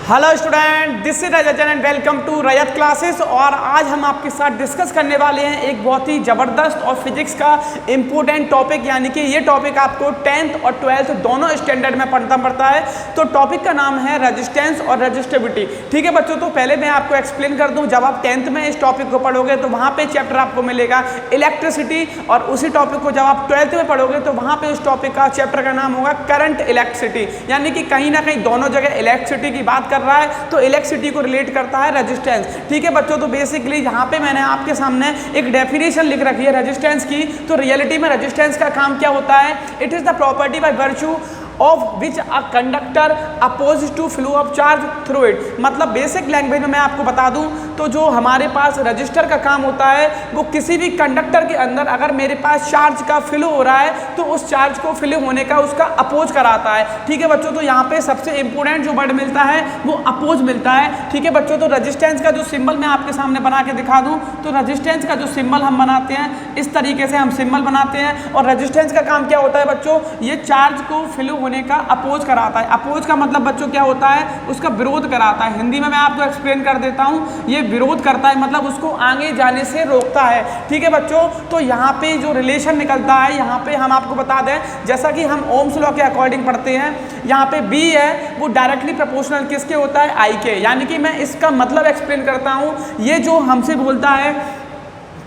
Hello student, this is Rajat and welcome to Rajat classes. और आज हम आपके साथ डिस्कस करने वाले हैं एक बहुत ही ज़बरदस्त और फिजिक्स का इम्पोर्टेंट टॉपिक, यानी कि ये टॉपिक आपको 10th और 12th दोनों स्टैंडर्ड में पढ़ता है। तो टॉपिक का नाम है रेजिस्टेंस और रेजिस्टिविटी। ठीक है बच्चों, तो पहले मैं आपको एक्सप्लेन कर दूं। जब आप 10th में इस टॉपिक को पढ़ोगे तो वहाँ पे चैप्टर आपको मिलेगा इलेक्ट्रिसिटी, और उसी टॉपिक को जब आप 12th में पढ़ोगे तो वहाँ पे उस टॉपिक का चैप्टर का नाम होगा करंट इलेक्ट्रिसिटी। यानी कि कहीं ना कहीं दोनों जगह इलेक्ट्रिसिटी की बात कर रहा है तो इलेक्ट्रिसिटी को रिलेट करता है रेजिस्टेंस। ठीक है बच्चों, तो बेसिकली यहाँ पे मैंने आपके सामने एक डेफिनेशन लिख रखी है रेजिस्टेंस की। तो रियलिटी में रेजिस्टेंस का काम क्या होता है? It is the property by virtue of which a conductor oppose to flow of charge through it. मतलब बेसिक लैंग्वेज में मैं आपको बता दूं तो जो हमारे पास रजिस्टर का काम होता है वो किसी भी कंडक्टर के अंदर अगर मेरे पास चार्ज का फ्लो हो रहा है तो उस चार्ज को फ्लो होने का उसका अपोज कराता है। ठीक है बच्चों, तो यहाँ पे सबसे इंपॉर्टेंट जो वर्ड मिलता है वो अपोज मिलता है। ठीक है बच्चों, तो रजिस्टेंस का जो सिंबल मैं आपके सामने बना के दिखा दूं तो रजिस्टेंस का जो सिंबल हम बनाते हैं इस तरीके से हम सिंबल बनाते हैं। और रजिस्टेंस का काम क्या होता है बच्चों? ये चार्ज को फ्लो होने का अपोज कराता है। अपोज का मतलब बच्चों क्या होता है? उसका विरोध कराता है। हिंदी में मैं आपको एक्सप्लेन कर देता हूँ। ये विरोध करता है, मतलब उसको आगे जाने से रोकता है। ठीक है बच्चों, तो यहाँ पे जो रिलेशन निकलता है यहाँ पे हम आपको बता दें, जैसा कि हम ओम्स लॉ के अकॉर्डिंग पढ़ते हैं, यहाँ पे B है वो डायरेक्टली प्रोपोर्शनल किसके होता है? I के। यानी कि मैं इसका मतलब एक्सप्लेन करता हूँ। ये जो हमसे बोलता है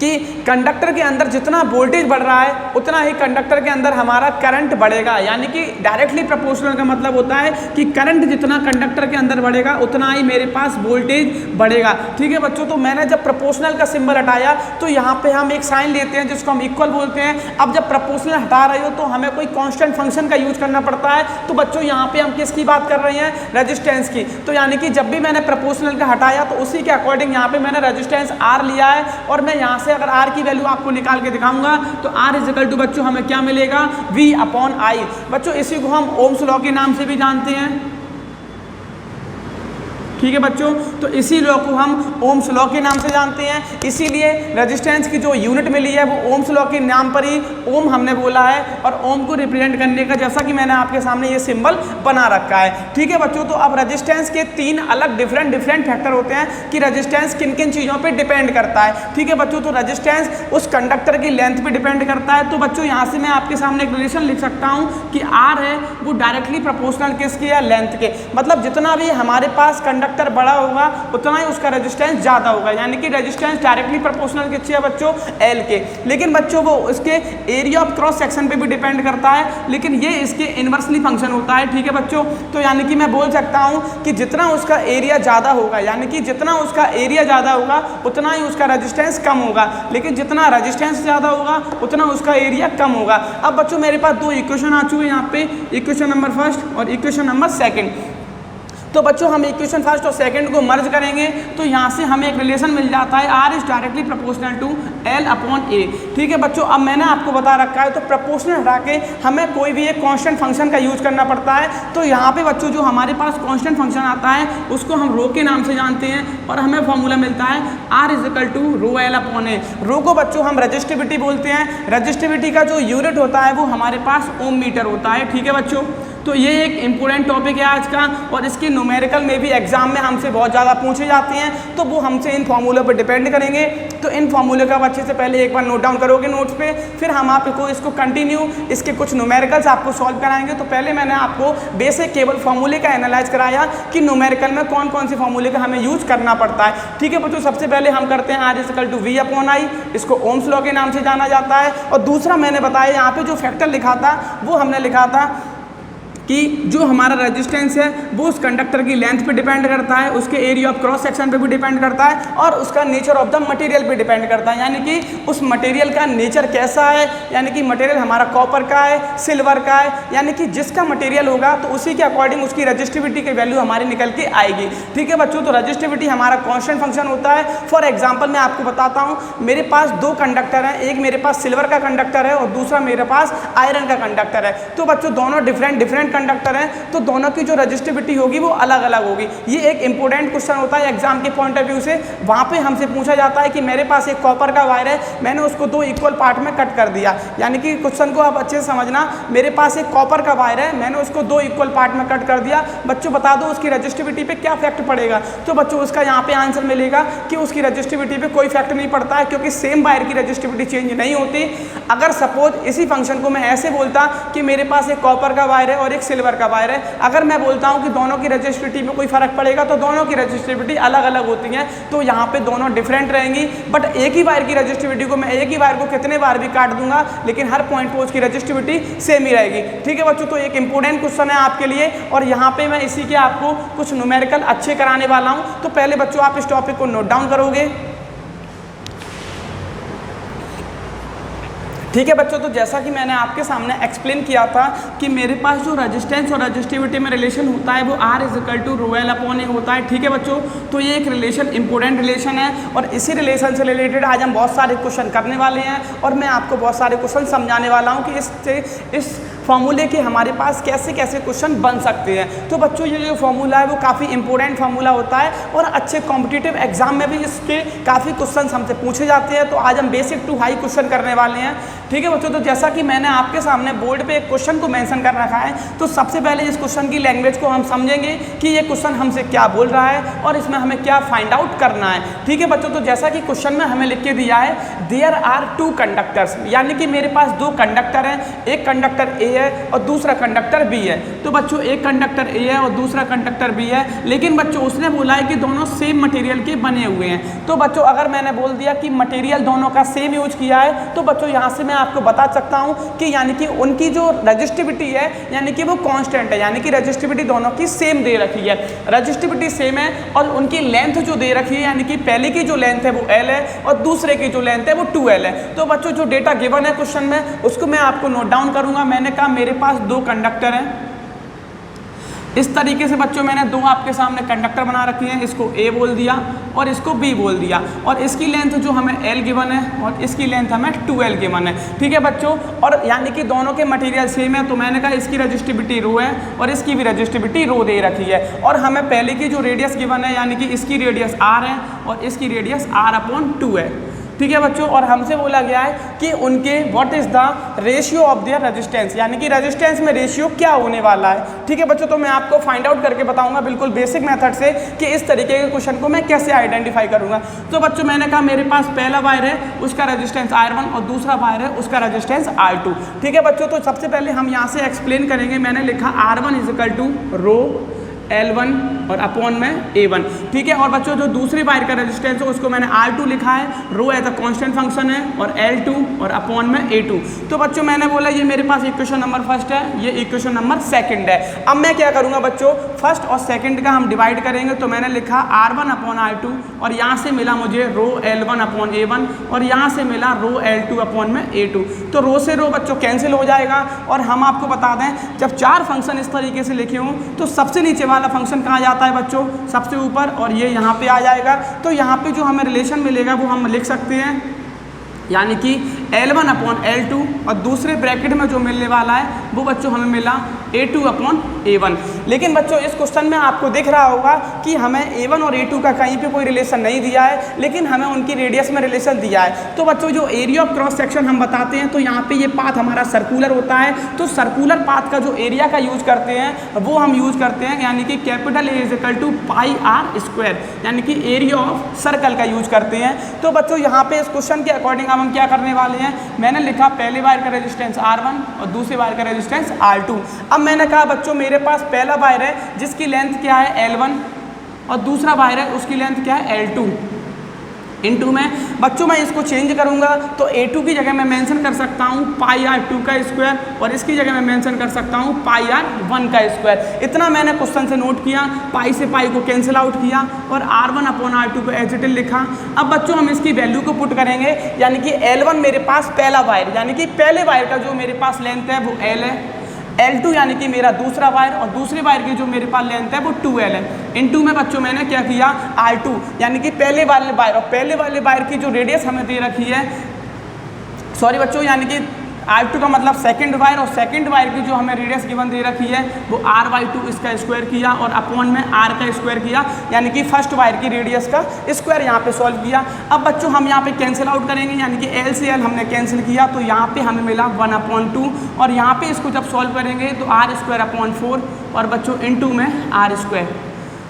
कि कंडक्टर के अंदर जितना वोल्टेज बढ़ रहा है उतना ही कंडक्टर के अंदर हमारा करंट बढ़ेगा। यानी कि डायरेक्टली प्रोपोर्शनल का मतलब होता है कि करंट जितना कंडक्टर के अंदर बढ़ेगा उतना ही मेरे पास वोल्टेज बढ़ेगा। ठीक है बच्चों, तो मैंने जब प्रोपोर्शनल का सिंबल हटाया तो यहाँ पे हम एक साइन लेते हैं जिसको हम इक्वल बोलते हैं। अब जब प्रोपोर्शनल हटा रहे हो तो हमें कोई कॉन्स्टेंट फंक्शन का यूज करना पड़ता है। तो बच्चों यहाँ पे हम किसकी बात कर रहे हैं? रेजिस्टेंस की। तो यानी कि जब भी मैंने प्रोपोर्शनल का हटाया तो उसी के अकॉर्डिंग यहाँ पे मैंने रेजिस्टेंस R लिया है। और मैं यहाँ से अगर R की वैल्यू आपको निकाल के दिखाऊंगा तो R इज इक्वल टू बच्चों हमें क्या मिलेगा? V upon I। बच्चों इसी को हम ओम्स लॉ के नाम से भी जानते हैं। ठीक है बच्चों, तो इसी लॉ को हम ओम्स लॉ के नाम से जानते हैं। इसीलिए रेजिस्टेंस की जो यूनिट मिली है वो ओम्स लॉ के नाम पर ही ओम हमने बोला है। और ओम को रिप्रेजेंट करने का जैसा कि मैंने आपके सामने ये सिंबल बना रखा है। ठीक है बच्चों, तो अब रेजिस्टेंस के तीन अलग डिफरेंट फैक्टर होते हैं कि रेजिस्टेंस किन किन चीज़ों पर डिपेंड करता है। ठीक है बच्चों, तो रेजिस्टेंस उस कंडक्टर की लेंथ पर डिपेंड करता है। तो बच्चों यहाँ से मैं आपके सामने एक रिलेशन लिख सकता हूँ कि R है वो डायरेक्टली प्रोपोर्शनल किसके या लेंथ के। मतलब जितना भी हमारे पास कंडक्टर बड़ा होगा उतना ही उसका रेजिस्टेंस ज्यादा होगा। यानी कि रेजिस्टेंस डायरेक्टली प्रोपोर्शनल किससे है बच्चों? L के। लेकिन बच्चों वो उसके एरिया ऑफ क्रॉस सेक्शन पे भी डिपेंड करता है, लेकिन ये इसके इनवर्सली फंक्शन होता है। ठीक है बच्चों, तो यानी कि मैं बोल सकता हूं कि जितना उसका एरिया ज्यादा होगा, यानी कि जितना उसका एरिया ज्यादा होगा उतना ही उसका रेजिस्टेंस कम होगा। लेकिन जितना रेजिस्टेंस ज्यादा होगा उतना उसका एरिया कम होगा। अब बच्चों मेरे पास दो इक्वेशन आ चुके हैं यहाँ पे, इक्वेशन नंबर फर्स्ट और इक्वेशन नंबर सेकेंड। तो बच्चों हम इक्वेशन फर्स्ट और सेकंड को मर्ज करेंगे तो यहाँ से हमें एक रिलेशन मिल जाता है R is directly proportional to L upon A। ठीक है बच्चों, अब मैंने आपको बता रखा है तो प्रोपोर्शनल हटा के हमें कोई भी एक कांस्टेंट फंक्शन का यूज करना पड़ता है। तो यहाँ पे बच्चों जो हमारे पास कांस्टेंट फंक्शन आता है उसको हम रो के नाम से जानते हैं और हमें फॉर्मूला मिलता है R is equal to rho L upon A। Rho को बच्चों हम रेजिस्टिविटी बोलते हैं। रेजिस्टिविटी का जो यूनिट होता है वो हमारे पास ओम मीटर होता है। ठीक है बच्चों, तो ये एक इम्पोर्टेंट टॉपिक है आज का और इसके न्यूमेरिकल में भी एग्जाम में हमसे बहुत ज़्यादा पूछे जाते हैं। तो वो हमसे इन फॉर्मूलों पर डिपेंड करेंगे। तो इन फॉर्मूले का अच्छे से पहले एक बार नोट डाउन करोगे नोट्स पे, फिर हम आपको इसको कंटिन्यू इसके कुछ न्यूमेरिकल्स आपको सॉल्व कराएंगे। तो पहले मैंने आपको बेसिक केवल फॉर्मूले का एनालाइज कराया कि न्यूमेरिकल में कौन कौन से फॉर्मूले का हमें यूज करना पड़ता है। ठीक है बच्चों, सबसे पहले हम करते हैं R is equal to V upon I। इसको ओम्स लॉ के नाम से जाना जाता है। और दूसरा मैंने बताया यहाँ पे जो फैक्टर लिखा था वो हमने लिखा था कि जो हमारा रेजिस्टेंस है वो उस कंडक्टर की लेंथ पे डिपेंड करता है, उसके एरिया ऑफ क्रॉस सेक्शन पे भी डिपेंड करता है और उसका नेचर ऑफ द मटेरियल पे डिपेंड करता है। यानी कि उस मटेरियल का नेचर कैसा है, यानी कि मटेरियल हमारा कॉपर का है, सिल्वर का है, यानी कि जिसका मटेरियल होगा तो उसी के अकॉर्डिंग उसकी रेजिस्टिविटी की वैल्यू हमारी निकल के आएगी। ठीक है बच्चों, तो रेजिस्टिविटी हमारा कॉन्स्टेंट फंक्शन होता है। फॉर एग्जाम्पल मैं आपको बताता हूँ, मेरे पास दो कंडक्टर हैं, एक मेरे पास सिल्वर का कंडक्टर है और दूसरा मेरे पास आयरन का कंडक्टर है। तो बच्चों दोनों डिफरेंट कंडक्टर हैं तो दोनों की जो रजिस्टिविटी होगी वो अलग अलग होगी। ये एक इंपॉर्टेंट क्वेश्चन होता है एग्जाम के पॉइंट ऑफ व्यू से। वहाँ पे हमसे पूछा जाता है कि मेरे पास एक कॉपर का वायर है, मैंने उसको 2 इक्वल पार्ट में कट कर दिया। यानी कि क्वेश्चन को आप अच्छे से समझना, मेरे पास एक कॉपर का वायर है, मैंने उसको 2 इक्वल पार्ट में कट कर दिया। बच्चों बता दो उसकी रजिस्टिविटी पे क्या इफेक्ट पड़ेगा। तो बच्चों उसका यहाँ पे आंसर मिलेगा कि उसकी रजिस्टिविटी पे कोई इफेक्ट नहीं पड़ता है, क्योंकि सेम वायर की रजिस्टिविटी चेंज नहीं होती। अगर सपोज इसी फंक्शन को मैं ऐसे बोलता कि मेरे पास एक कॉपर का वायर है और एक सिल्वर का वायर है, अगर मैं बोलता हूँ कि दोनों की रजिस्टिविटी में कोई फर्क पड़ेगा तो दोनों की रजिस्टिविटी अलग अलग होती है, तो यहाँ पे दोनों डिफरेंट रहेंगी। बट एक ही वायर की रजिस्टिविटी को मैं एक ही वायर को कितने बार भी काट दूंगा, लेकिन हर पॉइंट पर उसकी रजिस्टिविटी सेम ही रहेगी। ठीक है बच्चों, तो एक इंपॉर्टेंट क्वेश्चन है आपके लिए और यहाँ पे मैं इसी के आपको कुछ न्यूमेरिकल अच्छे कराने वाला हूँ। तो पहले बच्चों आप इस टॉपिक को नोट डाउन करोगे। ठीक है बच्चों, तो जैसा कि मैंने आपके सामने एक्सप्लेन किया था कि मेरे पास जो रेजिस्टेंस और रजिस्टिविटी में रिलेशन होता है वो R = ρl/A होता है। ठीक है बच्चों, तो ये एक रिलेशन इंपॉर्टेंट रिलेशन है और इसी रिलेशन से रिलेटेड आज हम बहुत सारे क्वेश्चन करने वाले हैं और मैं आपको बहुत सारे क्वेश्चन समझाने वाला हूँ कि इस फॉर्मूले के हमारे पास कैसे कैसे क्वेश्चन बन सकते हैं। तो बच्चों ये जो फॉर्मूला है वो काफ़ी इंपॉर्टेंट फार्मूला होता है और अच्छे कॉम्पिटिटिव एग्जाम में भी इसके काफ़ी क्वेश्चन हमसे पूछे जाते हैं। तो आज हम बेसिक टू हाई क्वेश्चन करने वाले हैं। ठीक है बच्चों, तो जैसा कि मैंने आपके सामने बोर्ड पे एक क्वेश्चन को मेंशन कर रखा है, तो सबसे पहले इस क्वेश्चन की लैंग्वेज को हम समझेंगे कि ये क्वेश्चन हमसे क्या बोल रहा है और इसमें हमें क्या फाइंड आउट करना है। ठीक है बच्चों, तो जैसा कि क्वेश्चन में हमें लिख के दिया है देयर आर 2 कंडक्टर्स, यानी कि मेरे पास 2 कंडक्टर हैं, एक कंडक्टर ए है और दूसरा कंडक्टर बी है। तो बच्चों एक कंडक्टर ए है और दूसरा कंडक्टर बी है, लेकिन बच्चों उसने बोला है कि दोनों सेम मटेरियल के बने हुए हैं। तो बच्चों अगर मैंने बोल दिया कि मटेरियल दोनों का सेम यूज किया है, तो बच्चों यहाँ से मैं आपको बता सकता हूँ कि यानी कि उनकी जो रजिस्टिविटी है यानी कि वो कांस्टेंट है, यानी कि रजिस्टिविटी दोनों की सेम दे रखी है, रजिस्टिविटी सेम है और उनकी लेंथ जो दे रखी है यानी कि पहले की जो लेंथ है वो L है और दूसरे की जो लेंथ है वो 2L है। तो बच्चों जो डेटा गिवन है क्वेश्चन में उसको मैं आपको नोट डाउन करूंगा। मैंने कहा मेरे पास 2 कंडक्टर हैं, इस तरीके से बच्चों मैंने 2 आपके सामने कंडक्टर बना रखे हैं, इसको A बोल दिया और इसको B बोल दिया और इसकी लेंथ जो हमें L गिवन है और इसकी लेंथ हमें 2L गिवन है। ठीक है बच्चों, और यानी कि दोनों के मटेरियल सेम है, तो मैंने कहा इसकी रजिस्टिविटी रो है और इसकी भी रजिस्टिविटी रो दे रखी है और हमें पहले की जो रेडियस गिवन है यानी कि इसकी रेडियस R है और इसकी रेडियस R/2 है। ठीक है बच्चों, और हमसे बोला गया है कि उनके what is the ratio of their resistance, यानी कि रेजिस्टेंस में रेशियो क्या होने वाला है। ठीक है बच्चों, तो मैं आपको फाइंड आउट करके बताऊंगा बिल्कुल बेसिक मेथड से कि इस तरीके के क्वेश्चन को मैं कैसे आइडेंटिफाई करूंगा। तो बच्चों मैंने कहा मेरे पास पहला वायर है उसका रेजिस्टेंस R1 और दूसरा वायर है उसका रेजिस्टेंस R2। ठीक है बच्चों, तो सबसे पहले हम यहाँ से एक्सप्लेन करेंगे। मैंने लिखा R1 = रो L1 और अपॉन में A1। ठीक है, और बच्चों जो दूसरे वायर का रेजिस्टेंस है उसको मैंने R2 लिखा है, रो एज अ कांस्टेंट फंक्शन है और L2 और अपॉन में A2। तो बच्चों मैंने बोला ये मेरे पास इक्वेशन नंबर फर्स्ट है, ये इक्वेशन नंबर सेकंड है। अब मैं क्या करूंगा बच्चों, फर्स्ट और सेकंड का हम डिवाइड करेंगे। तो मैंने लिखा R1/R2 और यहाँ से मिला मुझे रो L1/A1 और यहाँ से मिला रो L2/A2। तो रो से रो बच्चों कैंसिल हो जाएगा और हम आपको बता दें जब 4 फंक्शन इस तरीके से लिखे हों तो सबसे नीचे वाला फंक्शन कहाँ जाता है बच्चों, सबसे ऊपर, और ये यहाँ पे आ जाएगा। तो यहाँ पे जो हमें रिलेशन मिलेगा वो हम लिख सकते हैं यानी कि L1/L2 और दूसरे ब्रैकेट में जो मिलने वाला है वो बच्चों हमें मिला A2/A1। लेकिन बच्चों इस क्वेश्चन में आपको दिख रहा होगा कि हमें A1 और A2 का कहीं पे कोई रिलेशन नहीं दिया है, लेकिन हमें उनकी रेडियस में रिलेशन दिया है। तो बच्चों जो एरिया ऑफ क्रॉस सेक्शन हम बताते हैं तो यहाँ पे ये पाथ हमारा सर्कुलर होता है, तो सर्कुलर पाथ का जो एरिया का यूज करते हैं वो हम यूज करते हैं यानी कि कैपिटल A = πr², यानी कि एरिया ऑफ सर्कल का यूज करते हैं। तो बच्चों यहाँ पे इस क्वेश्चन के अकॉर्डिंग हम क्या करने वाले हैं, मैंने लिखा पहले वायर का रेजिस्टेंस R1 और दूसरे वायर का रेजिस्टेंस R2। अब मैंने कहा बच्चों मेरे पास पहला वायर है जिसकी लेंथ क्या है L1 और दूसरा वायर है उसकी लेंथ क्या है L2। इनटू में बच्चों मैं इसको चेंज करूंगा तो A2 की जगह मैं मेंशन कर सकता हूँ πr2 का स्क्वायर और इसकी जगह मैं मेंशन कर सकता हूँ πr1 का स्क्वायर। इतना मैंने क्वेश्चन से नोट किया, पाई से पाई को कैंसिल आउट किया और R1/R2 को एज इट इज लिखा। अब बच्चों हम इसकी वैल्यू को पुट करेंगे यानी कि L1 मेरे पास पहला वायर यानी कि पहले वायर का जो मेरे पास लेंथ है वो L है, L2 यानी कि मेरा दूसरा वायर और दूसरे वायर की जो मेरे पास लेंथ है वो 2L है। इनटू में बच्चों मैंने क्या किया R2 यानी कि पहले वाले वायर और पहले वाले वायर की जो रेडियस हमें दे रखी है, सॉरी बच्चों यानी कि R2 का मतलब सेकंड वायर, और सेकंड वायर की जो हमें रेडियस गिवन दे रखी है वो R/2 इसका स्क्वायर किया और अपॉन में R का स्क्वायर किया, यानी कि फर्स्ट वायर की रेडियस का स्क्वायर यहाँ पे सॉल्व किया। अब बच्चों हम यहाँ पे कैंसिल आउट करेंगे, यानी कि L से L हमने कैंसिल किया तो यहाँ पे हमें मिला 1/2, और यहाँ पे इसको जब सॉल्व करेंगे तो R²/4 और बच्चों इनटू में R²।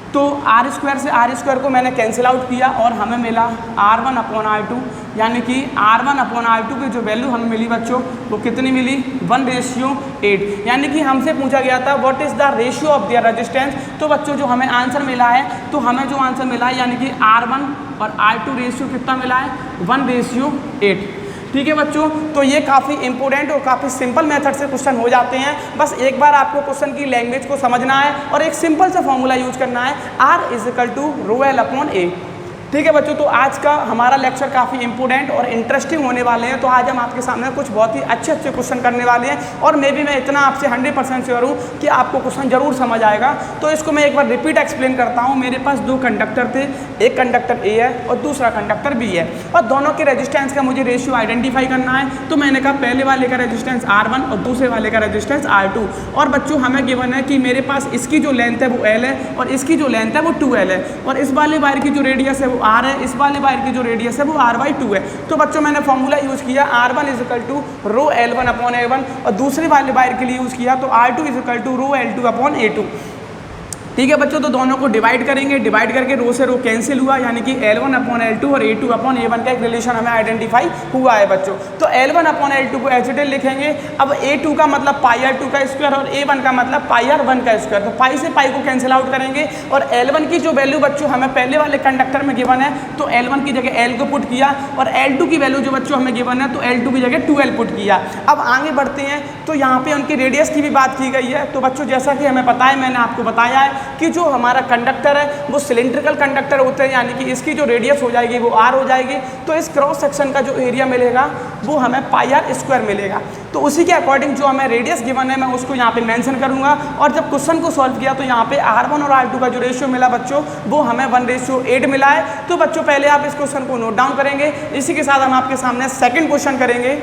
तो R² से R² को मैंने कैंसिल आउट किया और हमें मिला R1/R2, यानी कि R1/R2 की जो वैल्यू हमें मिली बच्चों वो कितनी मिली 1:8। यानी कि हमसे पूछा गया था what is the ratio of their resistance. तो बच्चों जो हमें आंसर मिला है, तो हमें जो आंसर मिला है यानी कि R1 और R2 रेशियो कितना मिला है 1:8। ठीक है बच्चों, तो ये काफ़ी इंपॉर्टेंट और काफ़ी सिंपल मेथड से क्वेश्चन हो जाते हैं। बस एक बार आपको क्वेश्चन की लैंग्वेज को समझना है और एक सिंपल सा फॉर्मूला यूज करना है, R=ρL/A। ठीक है बच्चों, तो आज का हमारा लेक्चर काफ़ी इंपॉर्टेंट और इंटरेस्टिंग होने वाले हैं। तो आज हम आपके सामने कुछ बहुत ही अच्छे क्वेश्चन करने वाले हैं, और मैं इतना आपसे 100% श्योर हूँ कि आपको क्वेश्चन जरूर समझ आएगा। तो इसको मैं एक बार रिपीट एक्सप्लेन करता हूँ। मेरे पास दो कंडक्टर थे, एक कंडक्टर ए है और दूसरा कंडक्टर बी है, और दोनों के रेजिस्टेंस का मुझे रेशियो आइडेंटिफाई करना है। तो मैंने कहा पहले वाले का रेजिस्टेंस R1 और दूसरे वाले का रेजिस्टेंस R2। और बच्चों हमें गिवन है कि मेरे पास इसकी जो लेंथ है वो L है और इसकी जो लेंथ है वो 2L है, और इस वाले वायर की जो रेडियस है वो R है, इस वाले वायर की जो रेडियस है वो R/2 है। तो बच्चों मैंने फॉर्मूला यूज़ किया R1=ρL1/A1, और दूसरे वाले वायर के लिए यूज़ किया तो R2=ρL2/A2। ठीक है बच्चों, तो दोनों को डिवाइड करेंगे, डिवाइड करके रो से रो कैंसिल हुआ, यानी कि L1/L2 और A2/A1 का एक रिलेशन हमें आइडेंटिफाई हुआ है बच्चों। तो L1/L2 को एज इट इज लिखेंगे। अब A2 का मतलब πr2 का स्क्वायर और A1 का मतलब πr1 का स्क्वायर, तो पाई से पाई को कैंसिल आउट करेंगे। और L1 की जो वैल्यू बच्चों हमें पहले वाले कंडक्टर में गिवन है, तो L1 की जगह L को पुट किया, और L2 की वैल्यू जो बच्चों हमें गिवन है तो L2 की जगह 2L पुट किया। अब आगे बढ़ते हैं, तो यहाँ पे उनकी रेडियस की भी बात की गई है। तो बच्चों जैसा कि हमें पता है, मैंने आपको बताया है कि जो हमारा कंडक्टर है वो सिलिंड्रिकल कंडक्टर होते हैं, यानी कि इसकी जो रेडियस हो जाएगी वो R हो जाएगी। तो इस क्रॉस सेक्शन का जो एरिया मिलेगा वो हमें πr² मिलेगा। तो उसी के अकॉर्डिंग जो हमें रेडियस गिवन है मैं उसको यहाँ पे मेंशन करूँगा। और जब क्वेश्चन को सॉल्व किया तो यहाँ पे R1 और R2 का जो रेशियो मिला बच्चों वो हमें 1:8 मिला है। तो बच्चों पहले आप इस क्वेश्चन को नोट डाउन करेंगे। इसी के साथ हम आपके सामने सेकेंड क्वेश्चन करेंगे।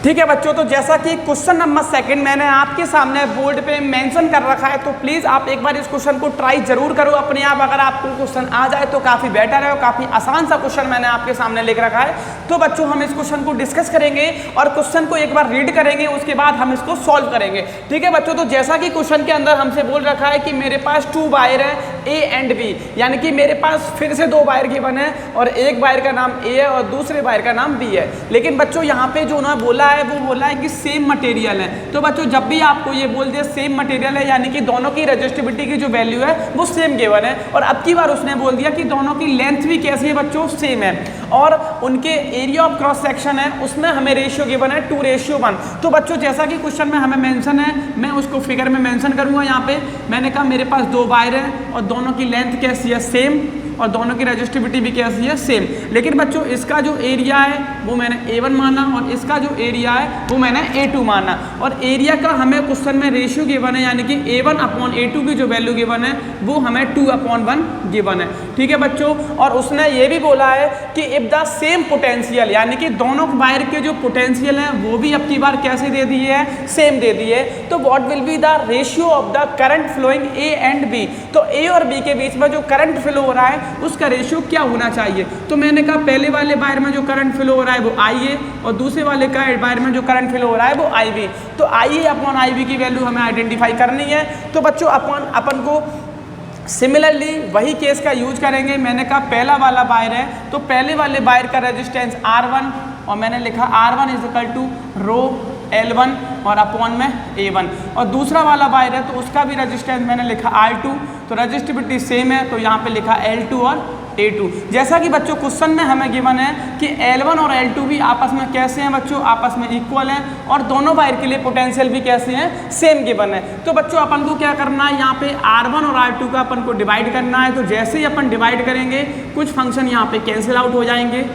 ठीक है बच्चों, तो जैसा कि क्वेश्चन नंबर सेकंड मैंने आपके सामने बोर्ड पे मेंशन कर रखा है, तो प्लीज़ आप एक बार इस क्वेश्चन को ट्राई जरूर करो अपने आप। अगर आपको क्वेश्चन आ जाए तो काफ़ी बेटर है, और काफ़ी आसान सा क्वेश्चन मैंने आपके सामने लिख रखा है। तो बच्चों हम इस क्वेश्चन को डिस्कस करेंगे और क्वेश्चन को एक बार रीड करेंगे, उसके बाद हम इसको सॉल्व करेंगे। ठीक है बच्चों, तो जैसा कि क्वेश्चन के अंदर हमसे बोल रखा है कि मेरे पास 2 वायर है A एंड B, यानी कि मेरे पास फिर से 2 वायर गिवन है, और एक वायर का नाम A है और दूसरे वायर का नाम B है। लेकिन बच्चों यहाँ पे जो उन्होंने बोला है वो बोला है कि सेम मटेरियल है। तो बच्चों जब भी आपको ये बोल दिया सेम मटेरियल है, यानी कि दोनों की रेजिस्टिविटी की जो वैल्यू है वो सेम गिवन है, और अब की बार उसने बोल दिया कि दोनों की लेंथ भी कैसी है बच्चों सेम है, और उनके एरिया ऑफ क्रॉस सेक्शन है उसमें हमें रेशियो गिवन है 2:1। तो बच्चों जैसा कि क्वेश्चन में हमें मेंशन है, मैं उसको फिगर में मेंशन करूंगा। यहाँ पे मैंने कहा मेरे पास 2 वायर है और दोनों की लेंथ कैसी है सेम, और दोनों की रेजिस्टिविटी भी कैसी है सेम। लेकिन बच्चों इसका जो एरिया है वो मैंने A1 माना, और इसका जो एरिया है वो मैंने A2 माना, और एरिया का हमें क्वेश्चन में रेशियो गिवन है, यानी कि A1/A2 की जो वैल्यू गिवन है वो हमें 2/1 गिवन है। ठीक है बच्चों, और उसने ये भी बोला है कि इफ द सेम पोटेंशियल, यानी कि दोनों वायर के जो पोटेंशियल है वो भी अब की बार कैसे दे दी है सेम दे दी है। तो what will be the ratio of the current flowing A and B। तो A और B के बीच में जो करंट फ्लो हो रहा है उसका रेशियो क्या होना चाहिए। तो मैंने कहा पहले वाले वायर में जो करंट फ्लो हो रहा है वो IA, और दूसरे वाले का वायर में जो करंट फ्लो हो रहा है वो IB। तो IA/IB की वैल्यू हमें आइडेंटिफाई करनी है। तो बच्चों अपन को सिमिलरली वही केस का यूज करेंगे। मैंने कहा पहला वाला वायर है तो पहले वाले वायर का रेजिस्टेंस R1, और मैंने लिखा R1=ρL1 और अपॉन में A1, और दूसरा वाला वायर है तो उसका भी रेजिस्टेंस मैंने लिखा R2, तो रेजिस्टिविटी सेम है तो यहाँ पे लिखा L2 और A2। जैसा कि बच्चों क्वेश्चन में हमें गिवन है कि L1 और L2 भी आपस में कैसे हैं बच्चों, आपस में इक्वल हैं, और दोनों वायर के लिए पोटेंशियल भी कैसे हैं सेम गिवन है। तो बच्चों अपन को क्या करना है, यहाँ पे R1 और R2 का अपन को डिवाइड करना है। तो जैसे ही अपन डिवाइड करेंगे कुछ फंक्शन यहाँ पे कैंसिल आउट हो जाएंगे।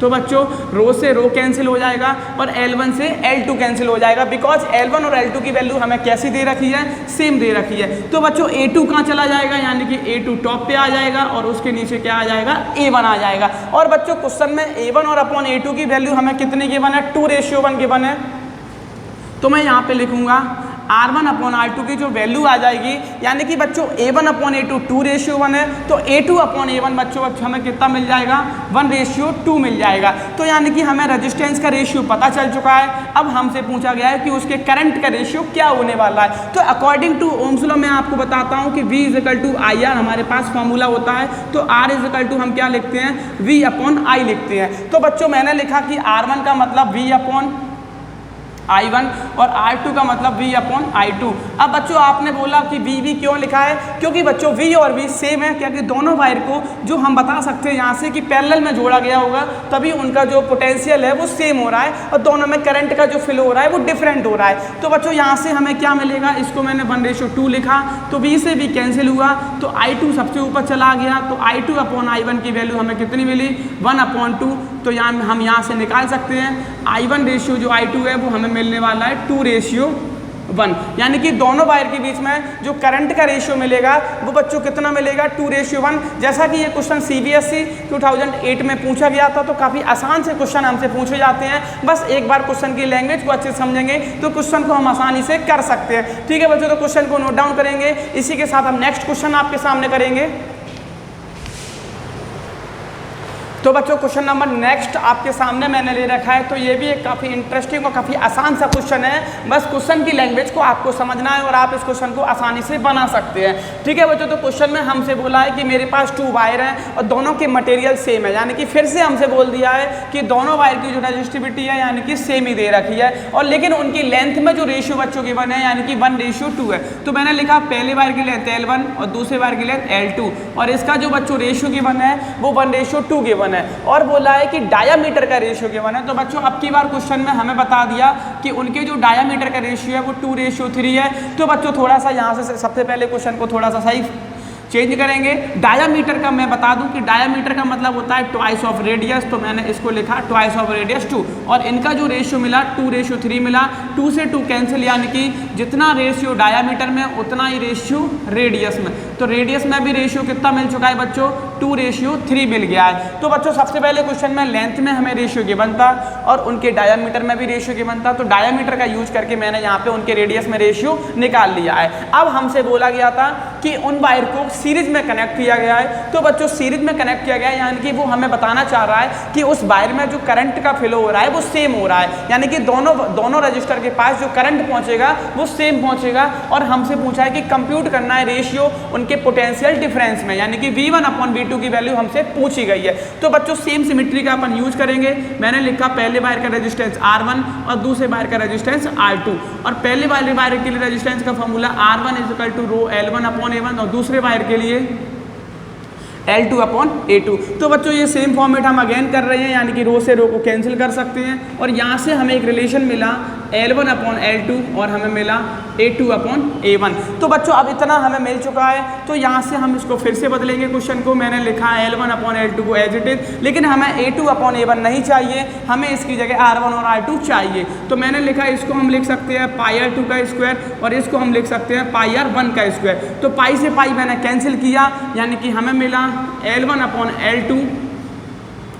तो बच्चों रो से रो कैंसिल हो जाएगा और L1 से L2 कैंसिल हो जाएगा, बिकॉज L1 और L2 की वैल्यू हमें कैसी दे रखी है, सेम दे रखी है। तो बच्चों A2 कहाँ चला जाएगा, यानी कि A2 टॉप पे आ जाएगा और उसके नीचे क्या आ जाएगा, A1 आ जाएगा। और बच्चों क्वेश्चन में A1 और अपॉन A2 की वैल्यू हमें कितनी गिवन है, 2:1 गिवन है। तो मैं यहाँ पे लिखूंगा R1 अपॉन R2 की जो वैल्यू आ जाएगी, यानी कि बच्चों A1 अपॉन A2 2:1 है, तो A2 अपॉन A1 बच्चों हमें कितना मिल जाएगा, 1:2 मिल जाएगा। तो यानी कि हमें रेजिस्टेंस का रेशियो पता चल चुका है। अब हमसे पूछा गया है कि उसके करंट का रेशियो क्या होने वाला है। तो अकॉर्डिंग टू ओम्स लॉ मैं आपको बताता हूँ कि V = IR हमारे पास फॉर्मूला होता है, तो R = हम क्या लिखते हैं, V अपॉन I लिखते हैं। तो बच्चों मैंने लिखा कि R1 का मतलब V अपॉन I1 और R2 का मतलब V अपॉन I2। अब बच्चों आपने बोला कि V क्यों लिखा है, क्योंकि बच्चों V और V सेम है, क्योंकि दोनों वायर को जो हम बता सकते हैं यहाँ से कि पैरेलल में जोड़ा गया होगा, तभी उनका जो पोटेंशियल है वो सेम हो रहा है और दोनों में करंट का जो फ्लो हो रहा है वो डिफरेंट हो रहा है। तो बच्चों यहाँ से हमें क्या मिलेगा, इसको मैंने 1:2 लिखा, तो V से V कैंसिल हुआ, तो I2 सबसे ऊपर चला गया, तो I2 अपॉन I1 की वैल्यू हमें कितनी मिली, 1/2। तो हम यहाँ से निकाल सकते हैं I1 रेशियो जो I2 है वो हमें मिलने वाला है 2:1, यानी कि दोनों वायर के बीच में जो करंट का रेशियो मिलेगा वो बच्चों कितना मिलेगा, 2:1। जैसा कि ये क्वेश्चन CBSE 2008 में पूछा गया था, तो काफ़ी आसान से क्वेश्चन हमसे पूछे जाते हैं। बस एक बार क्वेश्चन की लैंग्वेज को अच्छे से समझेंगे तो क्वेश्चन को हम आसानी से कर सकते हैं। ठीक है बच्चों, तो क्वेश्चन को नोट डाउन करेंगे। इसी के साथ हम नेक्स्ट क्वेश्चन आपके सामने करेंगे। तो बच्चों क्वेश्चन नंबर नेक्स्ट आपके सामने मैंने ले रखा है, तो ये भी एक काफ़ी इंटरेस्टिंग और काफ़ी आसान सा क्वेश्चन है। बस क्वेश्चन की लैंग्वेज को आपको समझना है और आप इस क्वेश्चन को आसानी से बना सकते हैं। ठीक है बच्चों, तो क्वेश्चन में हमसे बोला है कि मेरे पास 2 वायर हैं और दोनों के मटेरियल सेम है, यानी कि फिर से हमसे बोल दिया है कि दोनों वायर की जो रेजिस्टिविटी है यानी कि सेम ही दे रखी है, और लेकिन उनकी लेंथ में जो रेशियो बच्चों की बने यानी कि 1:2 है। तो मैंने लिखा पहले वायर की लेंथ L1 और दूसरे वायर की लेंथ L2, और इसका जो बच्चों रेशियो की बना है वो 1:2 गिवन है, और बोला है कि डायामीटर का रेशियो गिवन है। तो बच्चों अब की बार क्वेश्चन में हमें बता दिया कि उनके जो डायामीटर का रेशियो है वो 2:3 है। तो बच्चों थोड़ा सा यहाँ से सबसे पहले क्वेश्चन को थोड़ा सा सही चेंज करेंगे। डायामीटर का मैं बता दूं कि डायामीटर का मतलब होता है ट्वाइस ऑफ रेडियस, तो मैंने इसको लिखा ट्वाइस ऑफ रेडियस 2, और इनका जो रेशियो मिला 2:3 मिला। 2 से 2 कैंसिल, यानी कि जितना रेशियो डायामीटर में उतना ही रेशियो रेडियस में, तो रेडियस में भी रेशियो कितना मिल चुका है बच्चों, 2:3 मिल गया है। तो बच्चों सबसे पहले क्वेश्चन में लेंथ में हमें रेशियो गिवन था और उनके डायामीटर में भी रेशियो गिवन था, तो डायामीटर का यूज करके मैंने यहाँ पे उनके रेडियस में रेशियो निकाल लिया है। अब हमसे बोला गया था कि उन वायर को सीरीज में कनेक्ट किया गया है, तो बच्चों सीरीज में कनेक्ट किया गया है यानी कि वो हमें बताना चाह रहा है कि उस वायर में जो करंट का फ्लो हो रहा है वो सेम हो रहा है, यानी कि दोनों रजिस्टर के पास जो करंट पहुंचेगा वो सेम पहुंचेगा। और हमसे पूछा है कि कंप्यूट करना है रेशियो उनके पोटेंशियल डिफरेंस में, यानी कि V1/V2 की वैल्यू हमसे पूछी गई है। तो बच्चों सेम सिमेट्री का अपन यूज करेंगे। मैंने लिखा पहले वायर का रेजिस्टेंस R1 और दूसरे वायर का रेजिस्टेंस R2, और पहले वायर के लिए रेजिस्टेंस का फॉर्मूला R1 = रो L1/A1 और दूसरे वायर के लिए L2/A2। तो बच्चों ये सेम फॉर्मेट हम अगेन कर रहे हैं, यानी कि रो से रो को कैंसिल कर सकते हैं, और यहाँ से हमें एक रिलेशन मिला L1/L2 और हमें मिला A2/A1। तो बच्चों अब इतना हमें मिल चुका है, तो यहाँ से हम इसको फिर से बदलेंगे क्वेश्चन को। मैंने लिखा L1/L2 को एज इट इज, लेकिन हमें A2/A1 नहीं चाहिए, हमें इसकी जगह R1 और R2 चाहिए। तो मैंने लिखा इसको हम लिख सकते हैं πr2 का स्क्वायर और इसको हम लिख सकते हैं πr1 का स्क्वायर। तो पाई से पाई मैंने कैंसिल किया, यानी कि हमें मिला L1/L2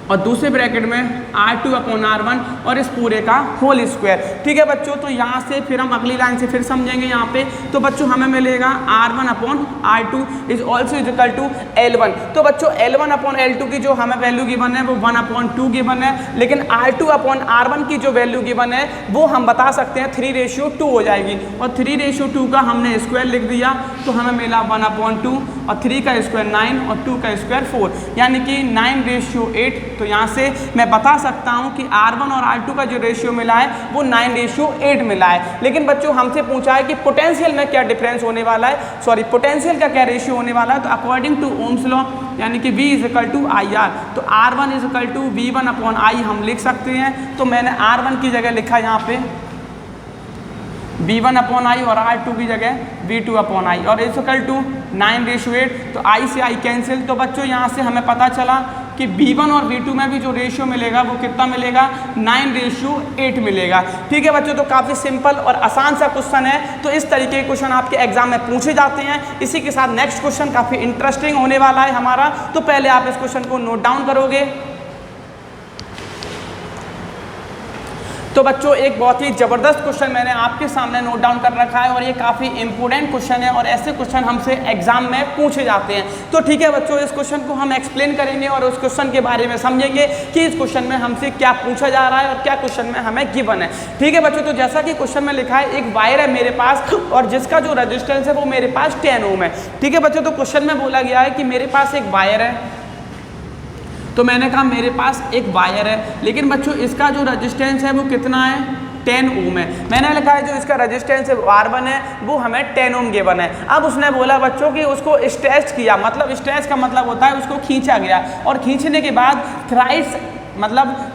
और दूसरे ब्रैकेट में R2/R1 और इस पूरे का होल स्क्वायर। ठीक है बच्चों, तो यहाँ से फिर हम अगली लाइन से फिर समझेंगे यहाँ पे। तो बच्चों हमें मिलेगा R1/R2 is also equal to L1। तो बच्चों L1/L2 की जो हमें वैल्यू गिवन है वो 1/2 गिवन है, लेकिन R2/R1 की जो वैल्यू गिवन है वो हम बता सकते हैं 3:2 हो जाएगी, और 3:2 का हमने स्क्वायर लिख दिया, तो हमें मिला 1/2 और 3 का स्क्वायर 9 और 2 का स्क्वायर 4, यानी कि 9:8। तो यहाँ से मैं बता सकता हूँ कि R1 और R2 का जो रेशियो मिला है वो 9:8 मिला है। लेकिन बच्चों हमसे पूछा है कि पोटेंशियल में क्या डिफरेंस होने वाला है, पोटेंशियल का क्या रेशियो होने वाला है। तो अकॉर्डिंग टू ओम्स लॉ यानी कि V = IR, तो R1 = V1/I हम लिख सकते हैं। तो मैंने R1 की जगह लिखा यहाँ पे V1/I और R2 की जगह V2/I और इज इक्वल टू 9:8। तो I से I कैंसिल। तो बच्चों यहाँ से हमें पता चला कि V1 और V2 में भी जो रेशियो मिलेगा वो कितना मिलेगा, 9:8 मिलेगा। ठीक है बच्चों, तो काफ़ी सिंपल और आसान सा क्वेश्चन है। तो इस तरीके के क्वेश्चन आपके एग्जाम में पूछे जाते हैं। इसी के साथ नेक्स्ट क्वेश्चन काफ़ी इंटरेस्टिंग होने वाला है हमारा, तो पहले आप इस क्वेश्चन को नोट डाउन करोगे। तो बच्चों एक बहुत ही ज़बरदस्त क्वेश्चन मैंने आपके सामने नोट डाउन कर रखा है और ये काफ़ी इंपॉर्टेंट क्वेश्चन है और ऐसे क्वेश्चन हमसे एग्जाम में पूछे जाते हैं। तो ठीक है बच्चों, इस क्वेश्चन को हम एक्सप्लेन करेंगे और उस क्वेश्चन के बारे में समझेंगे कि इस क्वेश्चन में हमसे क्या पूछा जा रहा है और क्या क्वेश्चन में हमें गिवन है। ठीक है बच्चों, तो जैसा कि क्वेश्चन में लिखा है, एक वायर है मेरे पास और जिसका जो रजिस्टेंस है वो मेरे पास 10 ओम है। ठीक है बच्चों, तो क्वेश्चन में बोला गया है कि मेरे पास एक वायर है। तो मैंने कहा मेरे पास एक वायर है, लेकिन बच्चों इसका जो रजिस्टेंस है वो कितना है, 10 ओम है। मैंने लिखा है जो इसका रेजिस्टेंस है R1 है वो हमें 10 ओम गिवन है। अब उसने बोला बच्चों कि उसको स्ट्रेच किया, मतलब स्ट्रेच का मतलब होता है उसको खींचा गया और खींचने के बाद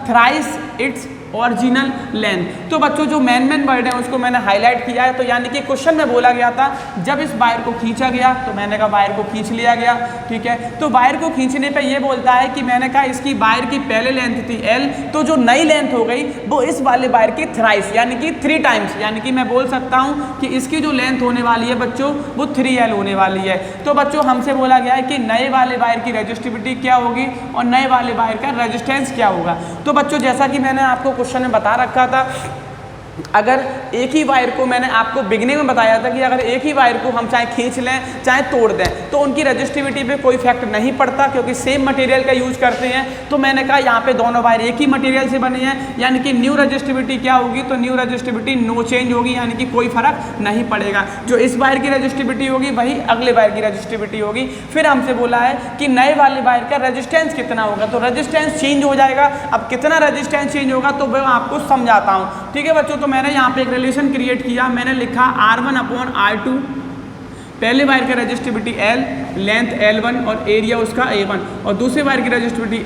थ्राइस इट्स ओरिजिनल लेंथ। तो बच्चों जो मेन वर्ड है उसको मैंने हाईलाइट किया है। तो यानी कि क्वेश्चन में बोला गया था जब इस वायर को खींचा गया, तो मैंने कहा वायर को खींच लिया गया। ठीक है, तो वायर को खींचने पे ये बोलता है कि मैंने कहा इसकी वायर की पहले लेंथ थी L, तो जो नई लेंथ हो गई वो इस वाले वायर की थ्राइस यानी कि 3 टाइम्स, यानी कि मैं बोल सकता हूँ कि इसकी जो लेंथ होने वाली है बच्चों वो 3L होने वाली है। तो बच्चों हमसे बोला गया है कि नए वाले वायर की रेजिस्टिविटी क्या होगी और नए वाले वायर का रेजिस्टेंस क्या होगा। तो बच्चों जैसा कि मैंने आपको क्वेश्चन में बता रखा था, अगर एक ही वायर को, मैंने आपको बिगनिंग में बताया था कि अगर एक ही वायर को हम चाहे खींच लें चाहे तोड़ दें तो उनकी रेजिस्टिविटी पे कोई इफेक्ट नहीं पड़ता क्योंकि सेम मटेरियल का यूज करते हैं। तो मैंने कहा यहाँ पे दोनों वायर एक ही मटेरियल से बने हैं, यानी कि न्यू रेजिस्टिविटी क्या होगी, तो न्यू रेजिस्टिविटी नो चेंज होगी, यानी कि कोई फर्क नहीं पड़ेगा। जो इस वायर की रेजिस्टिविटी होगी वही अगले वायर की रेजिस्टिविटी होगी। फिर हमसे बोला है कि नए वाले वायर का रेजिस्टेंस कितना होगा, तो रेजिस्टेंस चेंज हो जाएगा। अब कितना रेजिस्टेंस चेंज होगा तो मैं आपको समझाता हूँ। ठीक है बच्चों, तो मैंने यहाँ पे एक रिलेशन क्रिएट किया, मैंने लिखा R1/R2, पहले वायर का रेजिस्टिविटी L, लेंथ L1 और एरिया उसका A1, और दूसरे वायर की रेजिस्टिविटी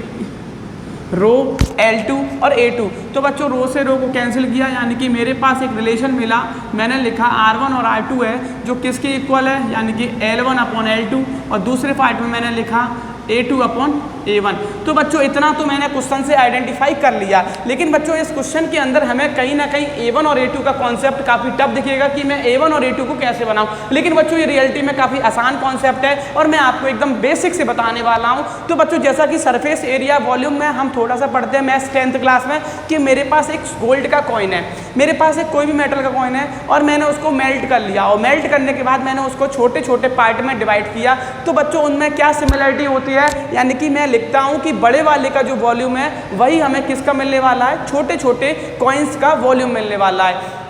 रो L2 और A2। तो बच्चों रो से रो को कैंसिल किया, यानी कि मेरे पास एक रिलेशन मिला, मैंने लिखा R1 और R2 है जो किसके इक्वल है, यानी कि L1/L2, और दूसरे पार्ट में मैंने लिखा A2/A1। तो बच्चों इतना तो मैंने क्वेश्चन से आइडेंटिफाई कर लिया, लेकिन बच्चों इस क्वेश्चन के अंदर हमें कहीं ना कहीं A1 और A2 का कॉन्सेप्ट काफ़ी टफ दिखेगा कि मैं A1 और A2 को कैसे बनाऊं। लेकिन बच्चों ये रियलिटी में काफ़ी आसान कॉन्सेप्ट है और मैं आपको एकदम बेसिक से बताने वाला हूं। तो बच्चों जैसा कि सरफेस एरिया वॉल्यूम में हम थोड़ा सा पढ़ते हैं मैथ्स 10th क्लास में कि मेरे पास एक गोल्ड का कॉइन है, मेरे पास एक कोई भी मेटल का कॉइन है और मैंने उसको मेल्ट कर लिया, और मेल्ट करने के बाद मैंने उसको छोटे छोटे पार्ट में डिवाइड किया। तो बच्चों उनमें क्या सिमिलरिटी होती है, यानी कि मैं लिखता हूं कि बड़े वाले का जो वॉल्यूम है वही हमें किसका मिलने वाला है, छोटे छोटे कॉइन्स का वॉल्यूम मिलने वाला है।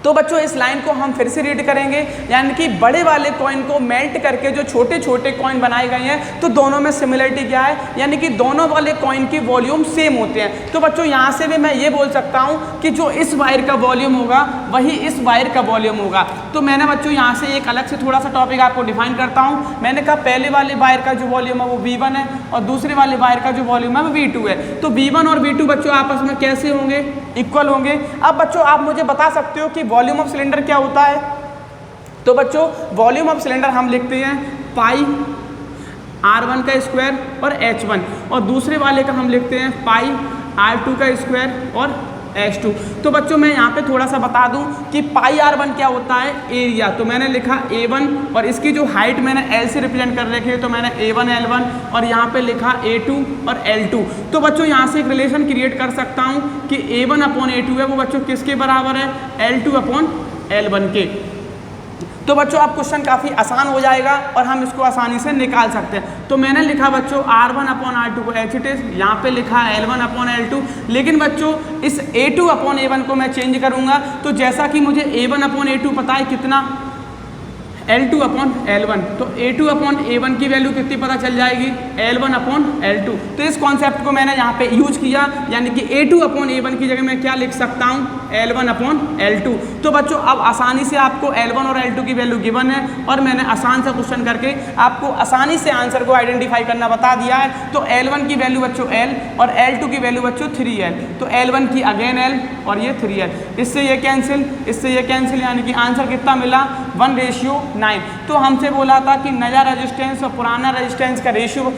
तो बच्चों इस लाइन को हम फिर से रीड करेंगे, यानी कि बड़े वाले कॉइन को मेल्ट करके जो छोटे छोटे कॉइन बनाए गए हैं, तो दोनों में सिमिलरिटी क्या है, यानी कि दोनों वाले कॉइन की वॉल्यूम सेम होते हैं। तो बच्चों यहाँ से भी मैं ये बोल सकता हूँ कि जो इस वायर का वॉल्यूम होगा वही इस वायर का वॉल्यूम होगा। तो मैंने बच्चों यहाँ से एक अलग से थोड़ा सा टॉपिक आपको डिफाइन करता हूँ। मैंने कहा पहले वाले वायर का जो वॉल्यूम है वो V1 है और दूसरे वाले वायर का जो वॉल्यूम है वो V2 है। तो V1 और V2 बच्चों आपस में कैसे होंगे, इक्वल होंगे। अब बच्चों आप मुझे बता सकते हो कि वॉल्यूम ऑफ सिलेंडर क्या होता है। तो बच्चों वॉल्यूम ऑफ सिलेंडर हम लिखते हैं पाई R1 का स्क्वायर और H1, और दूसरे वाले का हम लिखते हैं पाई R2 का स्क्वायर और H2। तो बच्चों मैं यहाँ पे थोड़ा सा बता दूँ कि पाई R1 क्या होता है, एरिया। तो मैंने लिखा A1 और इसकी जो हाइट मैंने L से रिप्रेजेंट कर रखी है, तो मैंने A1 L1 और यहाँ पे लिखा A2 और L2। तो बच्चों यहाँ से एक रिलेशन क्रिएट कर सकता हूँ कि A1/A2 है वो बच्चों किसके बराबर है, L2/L1 के। तो बच्चों अब क्वेश्चन काफ़ी आसान हो जाएगा और हम इसको आसानी से निकाल सकते हैं। तो मैंने लिखा बच्चों R1/R2 को एच इट इज, यहाँ पे लिखा L1/L2, लेकिन बच्चों इस A2/A1 को मैं चेंज करूँगा। तो जैसा कि मुझे A1/A2 पता है कितना, L2/L1, तो A2/A1 की वैल्यू कितनी पता चल जाएगी, L1/L2। तो इस कॉन्सेप्ट को मैंने यहाँ पे यूज किया, यानी कि A2/A1 की जगह मैं क्या लिख सकता हूँ, L1/L2। तो बच्चों अब आसानी से आपको L1 और L2 की वैल्यू गिवन है और मैंने आसान सा क्वेश्चन करके आपको आसानी से आंसर को आइडेंटिफाई करना बता दिया है। तो L1 की वैल्यू बच्चों L और L2 की वैल्यू बच्चों 3L। तो L1 की अगेन L और ये 3L, इससे ये कैंसिल, इससे ये कैंसिल, यानी कि आंसर कितना मिला, 1:9। तो हमसे बोला था कि नया रेजिस्टेंस और पुराना रेजिस्टेंस का रेशियो,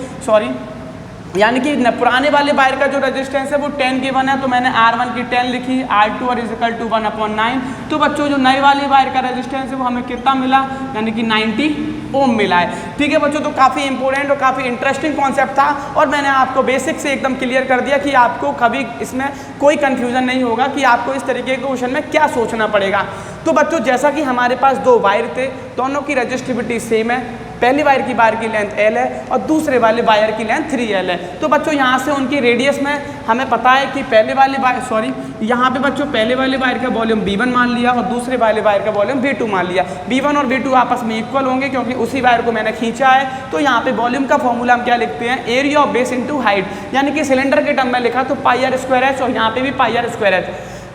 यानी कि पुराने वाले वायर का जो रेजिस्टेंस है वो 10 गिवन है, तो मैंने R1 की 10 लिखी, R2 और इजिकल टू 1/9। तो बच्चों जो नए वाले वायर का रेजिस्टेंस है वो हमें कितना मिला, यानी कि 90 ओम मिला है। ठीक है बच्चों, तो काफ़ी इंपॉर्टेंट और काफ़ी इंटरेस्टिंग कॉन्सेप्ट था और मैंने आपको बेसिक से एकदम क्लियर कर दिया कि आपको कभी इसमें कोई कन्फ्यूजन नहीं होगा कि आपको इस तरीके के क्वेश्चन में क्या सोचना पड़ेगा। तो बच्चों जैसा कि हमारे पास दो वायर थे, दोनों की रजिस्टिविटी सेम है, पहली वायर की वायर की लेंथ L है और दूसरे वाले वायर की लेंथ 3L है। तो बच्चों यहाँ से उनकी रेडियस में हमें पता है कि पहले वाले वायर यहाँ पे बच्चों पहले वाले वायर का वॉल्यूम V1 मान लिया और दूसरे वाले वायर का वॉल्यूम V2 मान लिया। V1 और V2 आपस में इक्वल होंगे क्योंकि उसी वायर को मैंने खींचा है। तो यहाँ पे वॉल्यूम का फॉर्मूला हम क्या लिखते हैं, area of base into height, यानी कि सिलेंडर के टर्म में लिखा तो πr² और यहाँ पे भी πr²।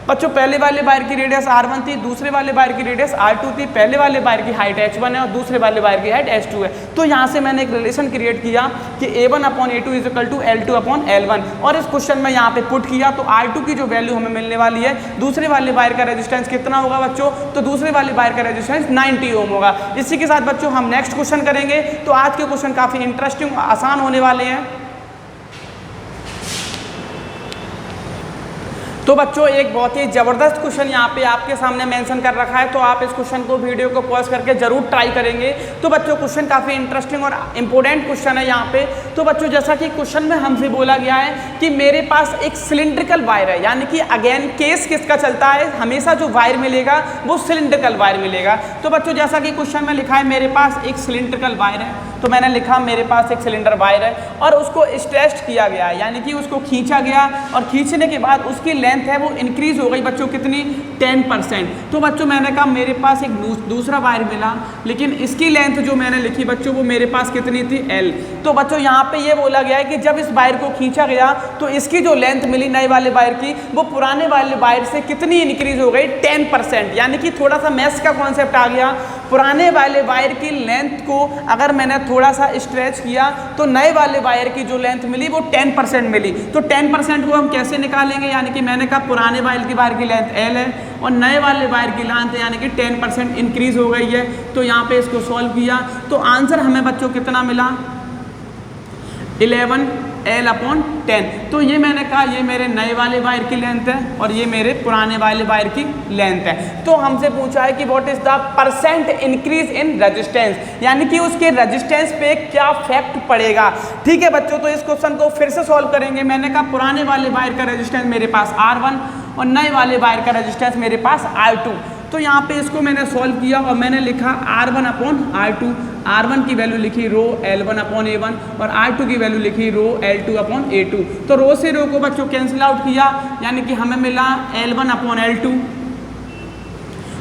बच्चों पहले वाले वायर की रेडियस R1 थी, दूसरे वाले वायर की रेडियस R2 थी, पहले वाले वायर की हाइट H1 है और दूसरे वाले वायर की हाइट H2 है। तो यहाँ से मैंने एक रिलेशन क्रिएट किया कि A1/A2 इजिकल टू L2/L1 और इस क्वेश्चन में यहाँ पे पुट किया तो R2 की जो वैल्यू हमें मिलने वाली है, दूसरे वाले वायर का रेजिस्टेंस कितना होगा बच्चों, तो दूसरे वाले वायर का रेजिस्टेंस 90 ओम होगा। इसी के साथ बच्चों हम नेक्स्ट क्वेश्चन करेंगे। तो आज के क्वेश्चन काफ़ी इंटरेस्टिंग आसान होने वाले हैं। तो बच्चों एक बहुत ही ज़बरदस्त क्वेश्चन यहाँ पे आपके सामने मेंशन कर रखा है, तो आप इस क्वेश्चन को वीडियो को पॉज करके जरूर ट्राई करेंगे। तो बच्चों क्वेश्चन काफ़ी इंटरेस्टिंग और इम्पोर्टेंट क्वेश्चन है यहाँ पे। तो बच्चों जैसा कि क्वेश्चन में हमसे बोला गया है कि मेरे पास एक सिलिंड्रिकल वायर है, यानी कि अगेन केस किसका चलता है, हमेशा जो वायर मिलेगा वो सिलिंड्रिकल वायर मिलेगा। तो बच्चों जैसा कि क्वेश्चन में लिखा है मेरे पास एक सिलिंड्रिकल वायर है, तो मैंने लिखा मेरे पास एक सिलेंडर वायर है और उसको स्ट्रेच किया गया है, यानी कि उसको खींचा गया और खींचने के बाद उसकी लेंथ है वो इंक्रीज हो गई बच्चों कितनी, 10%। तो बच्चों मैंने कहा मेरे पास एक दूसरा वायर मिला, लेकिन इसकी लेंथ जो मैंने लिखी बच्चों वो मेरे पास कितनी थी, L। तो बच्चों यहाँ पे ये बोला गया है कि जब इस वायर को खींचा गया तो इसकी जो लेंथ मिली नए वाले वायर की वो पुराने वाले वायर से कितनी इंक्रीज हो गई, 10%। यानी कि थोड़ा सा मैथ्स का कॉन्सेप्ट आ गया। पुराने वाले वायर की लेंथ को अगर मैंने थोड़ा सा स्ट्रेच किया तो नए वाले वायर की जो लेंथ मिली वो 10% मिली। तो 10% को हम कैसे निकालेंगे, यानी कि मैंने कहा पुराने वायर की लेंथ L है और नए वाले वायर की लेंथ यानी कि 10% इंक्रीज हो गई है। तो यहाँ पे इसको सॉल्व किया तो आंसर हमें बच्चों कितना मिला, 11L/10। तो ये मैंने कहा ये मेरे नए वाले वायर की लेंथ है और ये मेरे पुराने वाले वायर की लेंथ है। तो हमसे पूछा है कि what is the percent increase in resistance, यानी कि उसके रेजिस्टेंस पे क्या फैक्ट पड़ेगा। ठीक है बच्चों, तो इस क्वेश्चन को फिर से सॉल्व करेंगे। मैंने कहा पुराने वाले वायर का रेजिस्टेंस मेरे पास R1 और नए वाले वायर का रेजिस्टेंस मेरे पास R2। तो यहाँ पे इसको मैंने सॉल्व किया और मैंने लिखा R1/R2, R1 की वैल्यू लिखी रो L1/A1 और R2 की वैल्यू लिखी रो L2/A2। तो रो से रो को बच्चों कैंसिल आउट किया, यानी कि हमें मिला L1/L2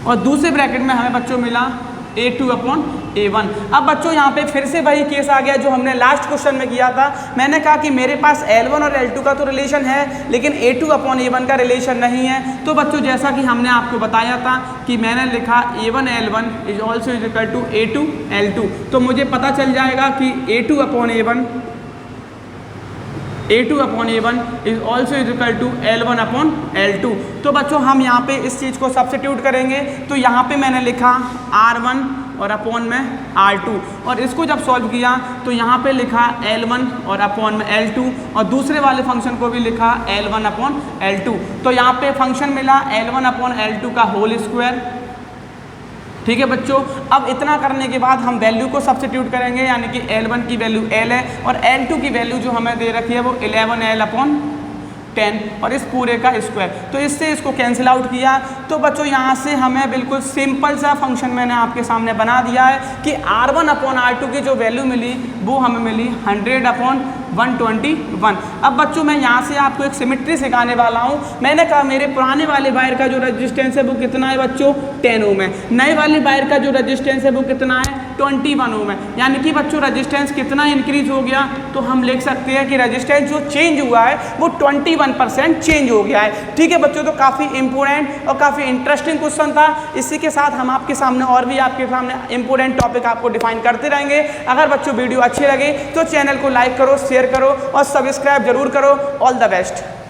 और दूसरे ब्रैकेट में हमें बच्चों मिला A2/A1। अब बच्चों यहाँ पे फिर से वही केस आ गया जो हमने लास्ट क्वेश्चन में किया था। मैंने कहा कि मेरे पास L1 और L2 का तो रिलेशन है लेकिन A2/A1 का रिलेशन नहीं है। तो बच्चों जैसा कि हमने आपको बताया था कि मैंने लिखा A1L1 is also is equal to A2L2। तो मुझे पता चल जाएगा कि A2/A1 is also is equal to L1/L2। तो बच्चों हम यहाँ पे इस चीज़ को सब्स्टिट्यूट करेंगे। तो यहाँ पे मैंने लिखा R1 और अपॉन में R2 और इसको जब सॉल्व किया तो यहाँ पे लिखा L1 और अपॉन में L2 और दूसरे वाले फंक्शन को भी लिखा L1/L2। तो यहाँ पे फंक्शन मिला L1/L2 का होल स्क्वायर। ठीक है बच्चों, अब इतना करने के बाद हम वैल्यू को सब्स्टिट्यूट करेंगे, यानी कि L1 की वैल्यू L है और L2 की वैल्यू जो हमें दे रखी है वो 11L/10 और इस पूरे का स्क्वायर। तो इससे इसको कैंसिल आउट किया। तो बच्चों यहाँ से हमें बिल्कुल सिंपल सा फंक्शन मैंने आपके सामने बना दिया है कि R1/R2 की जो वैल्यू मिली वो हमें मिली 100/121। अब बच्चों मैं यहाँ से आपको एक सिमेट्री सिखाने वाला हूँ। मैंने कहा मेरे पुराने वाले वायर का जो रेजिस्टेंस है वो कितना है बच्चों, 10 ओम है। नए वाले वायर का जो रेजिस्टेंस है वो कितना है, 21 ओम है। यानी कि बच्चों रेजिस्टेंस कितना इंक्रीज हो गया, तो हम लिख सकते हैं कि रेजिस्टेंस जो चेंज हुआ है वो 21% चेंज हो गया है। ठीक है बच्चों, तो काफ़ी इंपॉर्टेंट और काफ़ी इंटरेस्टिंग क्वेश्चन था। इसी के साथ हम आपके सामने और भी आपके सामने इंपॉर्टेंट टॉपिक आपको डिफाइन करते रहेंगे। अगर बच्चों वीडियो अच्छी लगे तो चैनल को लाइक करो, शेयर करो और सब्सक्राइब जरूर करो। All the best.